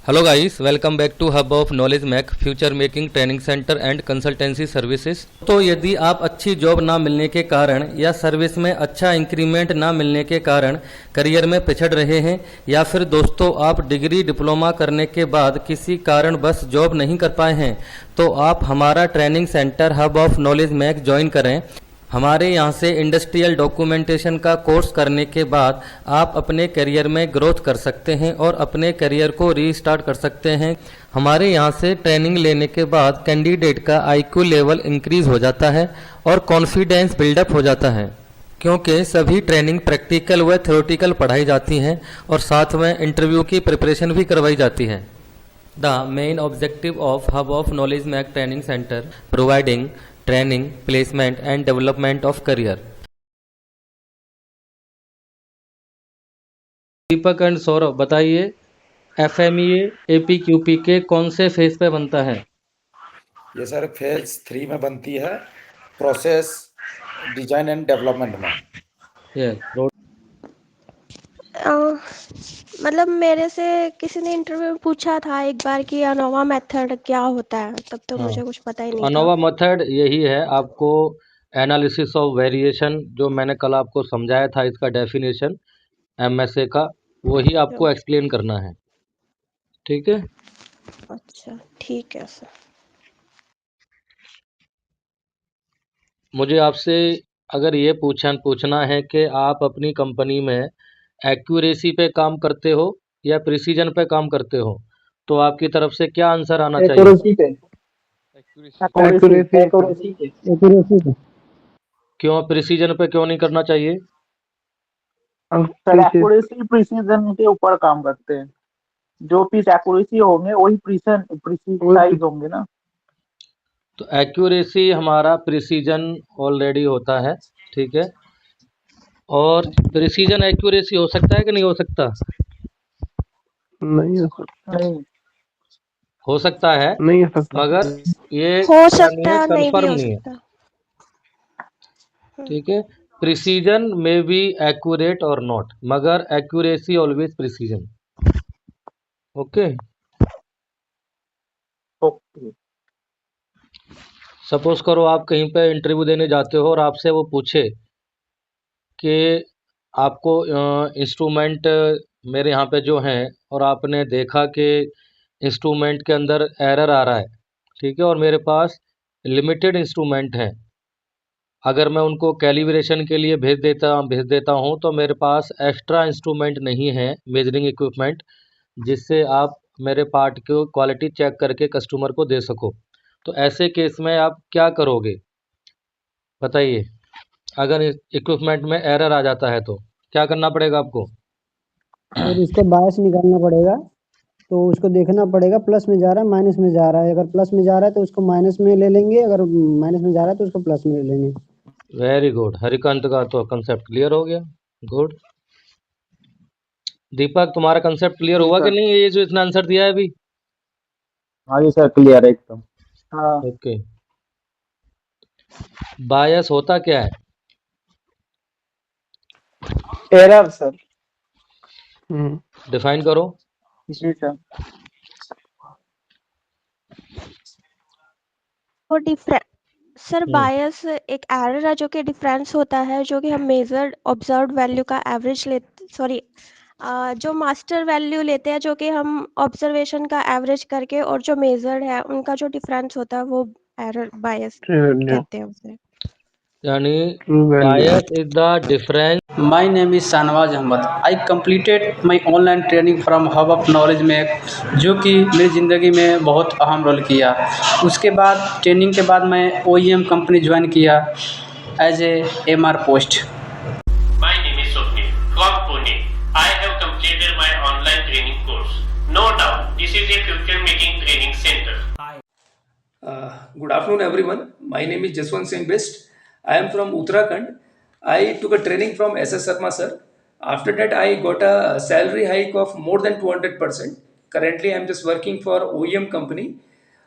Hello guys, welcome back to hub of knowledge Mac future making training centre and consultancy services. तो यदि आप अच्छी job ना मिलने के कारण या सर्विस में अच्छा इंक्रीमेंट ना मिलने के कारण करियर में पिछड़ रहे हैं, या फिर दोस्तों आप डिग्री डिप्लोमा करने के बाद किसी कारण बस जॉब नहीं कर पाए हैं, तो आप हमारा training centre hub of knowledge Mac join करें। हमारे यहाँ से इंडस्ट्रियल डॉक्यूमेंटेशन का कोर्स करने के बाद आप अपने करियर में ग्रोथ कर सकते हैं और अपने करियर को रीस्टार्ट कर सकते हैं। हमारे यहाँ से ट्रेनिंग लेने के बाद कैंडिडेट का आईक्यू लेवल इंक्रीज हो जाता है और कॉन्फिडेंस बिल्डअप हो जाता है, क्योंकि सभी ट्रेनिंग प्रैक्टिकल व थ्योरेटिकल पढ़ाई जाती हैं और साथ में इंटरव्यू की प्रिपरेशन भी करवाई जाती है। The main objective of Hub of Knowledge Mac Training Center providing training, placement and development of career। Deepak and Saurabh बताइए, FMEA APQP के कौन से फेज पे बनता है? ये सर फेज 3 में बनती है, प्रोसेस डिजाइन एंड डेवलपमेंट में। मतलब मेरे से किसी ने इंटरव्यू में पूछा था एक बार कि अनोवा मेथड क्या होता है, तब तो मुझे कुछ पता ही नहीं था। अनोवा मेथड यही है, आपको एनालिसिस ऑफ वेरिएशन, जो मैंने कल आपको समझाया था इसका डेफिनेशन MSA का, वही आपको एक्सप्लेन करना है। ठीक है, अच्छा ठीक है सर। मुझे आपसे अगर ये पूछना है कि आप अपनी कंपनी में एक्यूरेसी पे काम करते हो या प्रिसीजन पे काम करते हो, तो आपकी तरफ से क्या आंसर आना चाहिए? एक्यूरेसी पे। क्यों प्रिसीजन पे क्यों नहीं करना चाहिए? सर एक्यूरेसी प्रिसीजन के ऊपर काम करते हैं। जो पीस एक्यूरेसी होंगे वही प्रिसाइज होंगे ना। तो एक्यूरेसी हमारा प्रिसीजन ऑलरेडी होता है, ठीक है। और प्रिसीजन एक्यूरेसी हो सकता है कि नहीं हो सकता? नहीं हो सकता। हो सकता है, नहीं हो सकता, मगर ये हो क्या सकता नहीं है, है, नहीं भी कंफर्म हो नहीं है। सकता। ठीक है, प्रिसीजन में बी एक्यूरेट और नॉट, मगर accuracy always precision. Okay, okay. Suppose करो आप कहीं पे इंटरव्यू देने जाते हो और आपसे वो पूछे कि आपको इंस्ट्रूमेंट मेरे यहाँ पे जो हैं, और आपने देखा कि इंस्ट्रूमेंट के अंदर एरर आ रहा है, ठीक है, और मेरे पास लिमिटेड इंस्ट्रूमेंट हैं। अगर मैं उनको कैलिब्रेशन के लिए भेज देता हूँ, तो मेरे पास एक्स्ट्रा इंस्ट्रूमेंट नहीं है, मेजरिंग इक्विपमेंट, जिससे आप मेरे पार्ट को क्वालिटी चेक करके कस्टमर को दे सको। तो ऐसे केस में आप क्या करोगे बताइए? अगर इक्विपमेंट में एरर आ जाता है तो क्या करना पड़ेगा आपको? और इसका बायस निकालना पड़ेगा, तो उसको देखना पड़ेगा प्लस में जा रहा है माइनस में जा रहा है। अगर प्लस में जा रहा है तो उसको माइनस में ले लेंगे, अगर माइनस में जा रहा है तो उसको प्लस में ले लेंगे। वेरी गुड, हरिकांत का तो कंसेप्ट क्लियर हो गया। गुड। दीपक, तुम्हारा कंसेप्ट क्लियर हुआ कि नहीं, ये जो इसने आंसर दिया है अभी? हाँ जी सर, क्लियर है एकदम। हाँ। ओके, बायस होता क्या है? Error sir. डिफाइन करो। जी सर। वो सर बायस एक एरर है जो कि डिफरेंस होता है, जो कि हम मेजर्ड ऑब्जर्व्ड वैल्यू का एवरेज जो मास्टर वैल्यू लेते हैं, जो कि हम ऑब्जर्वेशन का एवरेज करके, और जो मेजर्ड है उनका जो डिफरेंस होता है वो एरर बायस कहते हैं उसे। यानी bias is the difference. My name is Shahnawaz Ahmad. I completed my online training from Hub of Knowledge में, जो कि मेरी ज़िंदगी में बहुत अहम रोल किया। उसके बाद ट्रेनिंग के बाद मैं OEM कंपनी ज्वाइन किया as a MR post. My name is Swapnil from Pune. I have completed my online training course. No doubt, this is a future making training center. Good afternoon, everyone. My name is Jaswant Singh Best. I am from Uttarakhand. I took a training from SS Sharma sir. After that, I got a salary hike of more than 200%. Currently, I am just working for OEM company.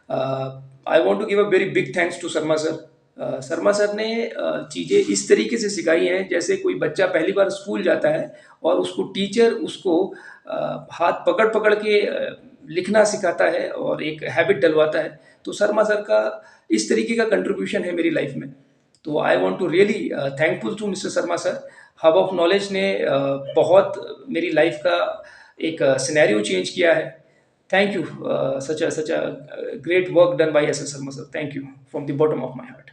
I want to give a very big thanks to Sharma sir. Sharma sir ने चीज़ें इस तरीके से सिखाई हैं जैसे कोई बच्चा पहली बार स्कूल जाता है और उसको टीचर उसको हाथ पकड़ पकड़ के लिखना सिखाता है और एक हैबिट डलवाता है। तो शर्मा सर का इस तरीके का कंट्रीब्यूशन है मेरी लाइफ में। तो I want to really thankful to mister Sharma sir. Hub of knowledge ने बहुत मेरी लाइफ का एक सिनेरियो चेंज किया है। Thank you, such a great work done by SS Sharma sir. Thank you from the bottom of my heart.